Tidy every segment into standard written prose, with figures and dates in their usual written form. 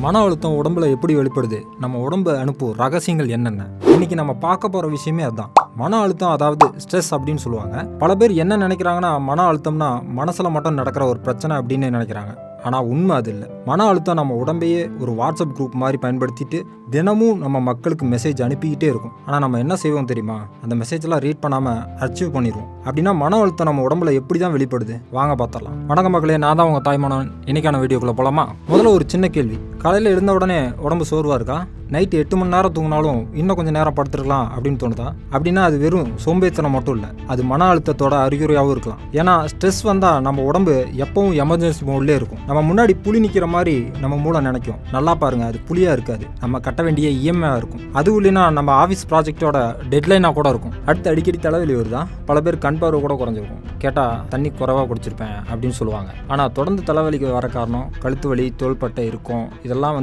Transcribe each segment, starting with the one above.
மன அழுத்தம் உடம்புல எப்படி வெளிப்படுது, நம்ம உடம்பு அனுப்பும் ரகசியங்கள் என்னென்ன, இன்னைக்கு நம்ம பார்க்க போற விஷயமே அதுதான். மன அழுத்தம், அதாவது ஸ்ட்ரெஸ் அப்படின்னு சொல்லுவாங்க. பல பேர் என்ன நினைக்கிறாங்கன்னா, மன அழுத்தம்னா மனசுல மட்டும் நடக்கிற ஒரு பிரச்சனை அப்படின்னு நினைக்கிறாங்க. ஆனால் உண்மை அது இல்லை. மன அழுத்தம் நம்ம உடம்பையே ஒரு வாட்ஸ்அப் குரூப் மாதிரி பயன்படுத்திட்டு தினமும் நம்ம மக்களுக்கு மெசேஜ் அனுப்பிக்கிட்டே இருக்கும். ஆனால் நம்ம என்ன செய்வோம் தெரியுமா? அந்த மெசேஜ்லாம் ரீட் பண்ணாமல் அச்சீவ் பண்ணிடுவோம். அப்படின்னா மன அழுத்தம் நம்ம உடம்புல எப்படி தான் வெளிப்படுது, வாங்க பார்த்தரலாம். வணக்கம் மக்களே, நான் தான் உங்கள் தாய்மானவன். இன்னைக்கான வீடியோக்குள்ளே போகலாமா? முதல்ல ஒரு சின்ன கேள்வி. காலையில் எழுந்த உடனே உடம்பு சோர்வாக இருக்கா? நைட்டு 8 மணி நேரம் தூங்கினாலும் இன்னும் கொஞ்சம் நேரம் படுத்துருக்கலாம் அப்படின்னு தோணுதா? அப்படின்னா அது வெறும் சோம்பேறித்தனம் மட்டும் இல்லை, அது மன அழுத்தத்தோட அறிகுறியாகவும் இருக்கலாம். ஏன்னா ஸ்ட்ரெஸ் வந்தால் நம்ம உடம்பு எப்பவும் எமர்ஜென்சி மோட்லேயே இருக்கும். நம்ம முன்னாடி புலி நிற்கிற மாதிரி நம்ம மூளை நினைக்கும். நல்லா பாருங்க, அது புலியாக இருக்காது, நம்ம கட்ட வேண்டிய இஎம்ஐயாக இருக்கும். அதுவும் இல்லைன்னா நம்ம ஆஃபீஸ் ப்ராஜெக்டோட டெட்லைனாக கூட இருக்கும். அடுத்து அடிக்கடி தலைவலி வருதா? பல பேர் கண் பார்வை கூட குறைஞ்சிருக்கும். கேட்டால் தண்ணி குறைவாக குடிச்சிருப்பேன் அப்படின்னு சொல்லுவாங்க. ஆனால் தொடர்ந்து தலைவலிக்கு வர காரணம் கழுத்து வலி, தோள்பட்டை இருக்கும். இதெல்லாம்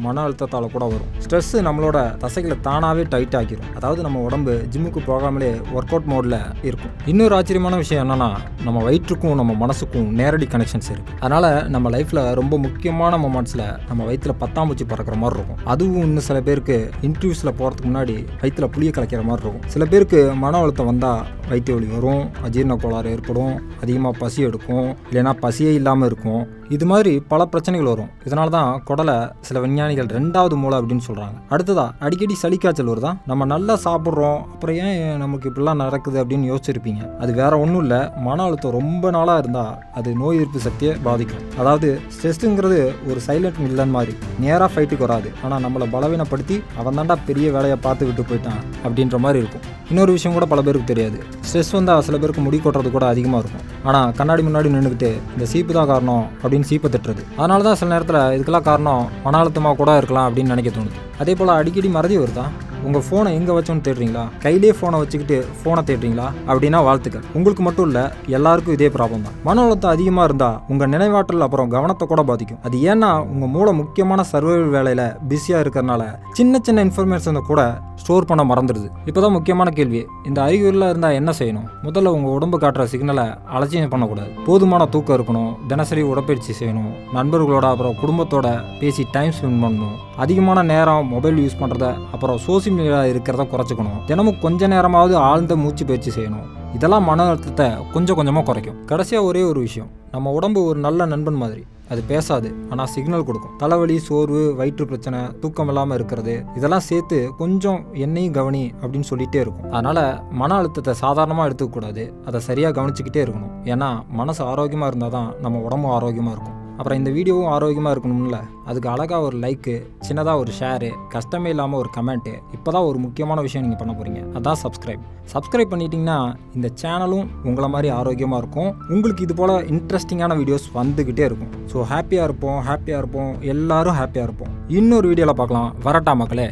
மன அழுத்தத்தால் கூட வரும். ஸ்ட்ரெஸ் நம்மளோட தசைகளை தானாகவே டைட் ஆக்கிரும். அதாவது நம்ம உடம்பு ஜிம்முக்கு போகாமலே ஒர்க் அவுட் மோடில் இருக்கும். இன்னொரு ஆச்சரியமான விஷயம் என்னன்னா, நம்ம வயிற்றுக்கும் நம்ம மனசுக்கும் நேரடி கனெக்ஷன்ஸ் இருக்கு. அதனால நம்ம லைஃப்ல ரொம்ப முக்கியமான மொமெண்ட்ஸ்ல நம்ம வயிற்றுல பத்தாம்பூச்சி பறக்கிற மாதிரி இருக்கும். அதுவும் இன்னும் சில பேருக்கு இன்டர்வியூஸ்ல போறதுக்கு முன்னாடி வயிற்றுல புளிய கலைக்கிற மாதிரி இருக்கும். சில பேருக்கு மன அழுத்தம் வந்தா வயிற்று வலி வரும், அஜீரண கோளாறு ஏற்படும், அதிகமாக பசி எடுக்கும், இல்லைன்னா பசியே இல்லாமல் இருக்கும். இது மாதிரி பல பிரச்சனைகள் வரும். இதனால தான் குடலை சில விஞ்ஞானிகள் 2வது மூளை அப்படின்னு சொல்றாங்க. அடுத்ததா, அடிக்கடி சளி காய்ச்சல் வருதா? நம்ம நல்லா சாப்பிட்றோம், அப்புறம் ஏன் நமக்கு இப்படிலாம் நடக்குது அப்படின்னு யோசிச்சிருப்பீங்க. அது வேற ஒன்றும் இல்லை, மன அழுத்தம் ரொம்ப நாளாக இருந்தால் அது நோய் எதிர்ப்பு சக்தியை பாதிக்கும். அதாவது ஸ்ட்ரெஸ்ஸுங்கிறது ஒரு சைலண்ட் வில்லன் மாதிரி. நேராக ஃபைட்டுக்கு வராது, ஆனால் நம்மளை பலவீனப்படுத்தி அவன் தாண்டா பெரிய வேலையை பார்த்து விட்டு போயிட்டான் அப்படின்ற மாதிரி இருக்கும். இன்னொரு விஷயம் கூட பல பேருக்கு தெரியாது. ஸ்ட்ரெஸ் வந்தால் சில பேருக்கு முடி கொட்டுறது கூட அதிகமாக இருக்கும். ஆனால் கண்ணாடி முன்னாடி நின்றுக்கிட்டு இந்த சீப்பு தான் காரணம் அப்படின்னு சீப்பை திட்டுறது. அதனால தான் சில நேரத்தில் இதுக்கெல்லாம் காரணம் மன அழுத்தமாக கூட இருக்கலாம் அப்படின்னு நினைக்க தோணுது. அதே போல் அடிக்கடி மறதி வருதா? உங்கள் ஃபோனை எங்கே வச்சோன்னு தேடுறீங்களா? கையிலே ஃபோனை வச்சுக்கிட்டு ஃபோனை தேடுறீங்களா? அப்படின்னா வாழ்த்துக்கள். உங்களுக்கு மட்டும் இல்லை, எல்லாருக்கும் இதே ப்ராப்ளம் தான். மன அழுத்தம் அதிகமாக இருந்தால் உங்கள் நினைவாற்றல் அப்புறம் கவனத்தை கூட பாதிக்கும். அது ஏன்னா உங்கள் மூளை முக்கியமான சர்வைவல் வேலையில் பிஸியாக இருக்கிறதுனால சின்ன சின்ன இன்ஃபர்மேஷனை கூட ஸ்டோர் பண்ண மறந்துடுது. இப்போதான் முக்கியமான கேள்வி, இந்த அறிகுறிலாம் இருந்தால் என்ன செய்யணும்? முதல்ல உங்கள் உடம்பு காட்டுற சிக்னலை அலட்சியம் பண்ணக்கூடாது. போதுமான தூக்கம் இருக்கணும், தினசரி உடற்பயிற்சி செய்யணும், நண்பர்களோட அப்புறம் குடும்பத்தோட பேசி டைம் ஸ்பெண்ட் பண்ணணும், அதிகமான நேரம் மொபைல் யூஸ் பண்ணுறத அப்புறம் சோசியல் மீடியா இருக்கிறத குறைச்சிக்கணும், தினமும் கொஞ்ச நேரமாவது ஆழ்ந்த மூச்சு பயிற்சி செய்யணும். இதெல்லாம் மன அழுத்தத்தை கொஞ்சம் கொஞ்சமாக குறைக்கும். கடைசியாக ஒரே ஒரு விஷயம், நம்ம உடம்பு ஒரு நல்ல நண்பன் மாதிரி. அது பேசாது, ஆனால் சிக்னல் கொடுக்கும். தலைவலி, சோர்வு, வயிற்று பிரச்சனை, தூக்கம் இல்லாமல் இருக்கிறது, இதெல்லாம் சேர்த்து கொஞ்சம் என்னையும் கவனி அப்படின்னு சொல்லிகிட்டே இருக்கும். அதனால் மன அழுத்தத்தை சாதாரணமாக எடுத்துக்கக்கூடாது, அதை சரியாக கவனிச்சுக்கிட்டே இருக்கணும். ஏன்னா மனசு ஆரோக்கியமாக இருந்தால் தான் நம்ம உடம்பும் ஆரோக்கியமாக இருக்கும். அப்புறம் இந்த வீடியோவும் ஆரோக்கியமாக இருக்கணும்ல, அதுக்கு அழகாக ஒரு லைக்கு, சின்னதாக ஒரு ஷேரு, கஷ்டமே இல்லாமல் ஒரு கமெண்ட்டு. இப்போ தான் ஒரு முக்கியமான விஷயம் நீங்கள் பண்ண போகிறீங்க, அதான் சப்ஸ்கிரைப் பண்ணிட்டீங்கன்னா இந்த சேனலும் உங்களை மாதிரி ஆரோக்கியமாக இருக்கும். உங்களுக்கு இது போல் இன்ட்ரெஸ்டிங்கான வீடியோஸ் வந்துக்கிட்டே இருக்கும். ஸோ ஹாப்பியாக இருப்போம், எல்லாரும் ஹாப்பியாக இருப்போம். இன்னொரு வீடியோவில் பார்க்கலாம். வரட்டா மக்களே.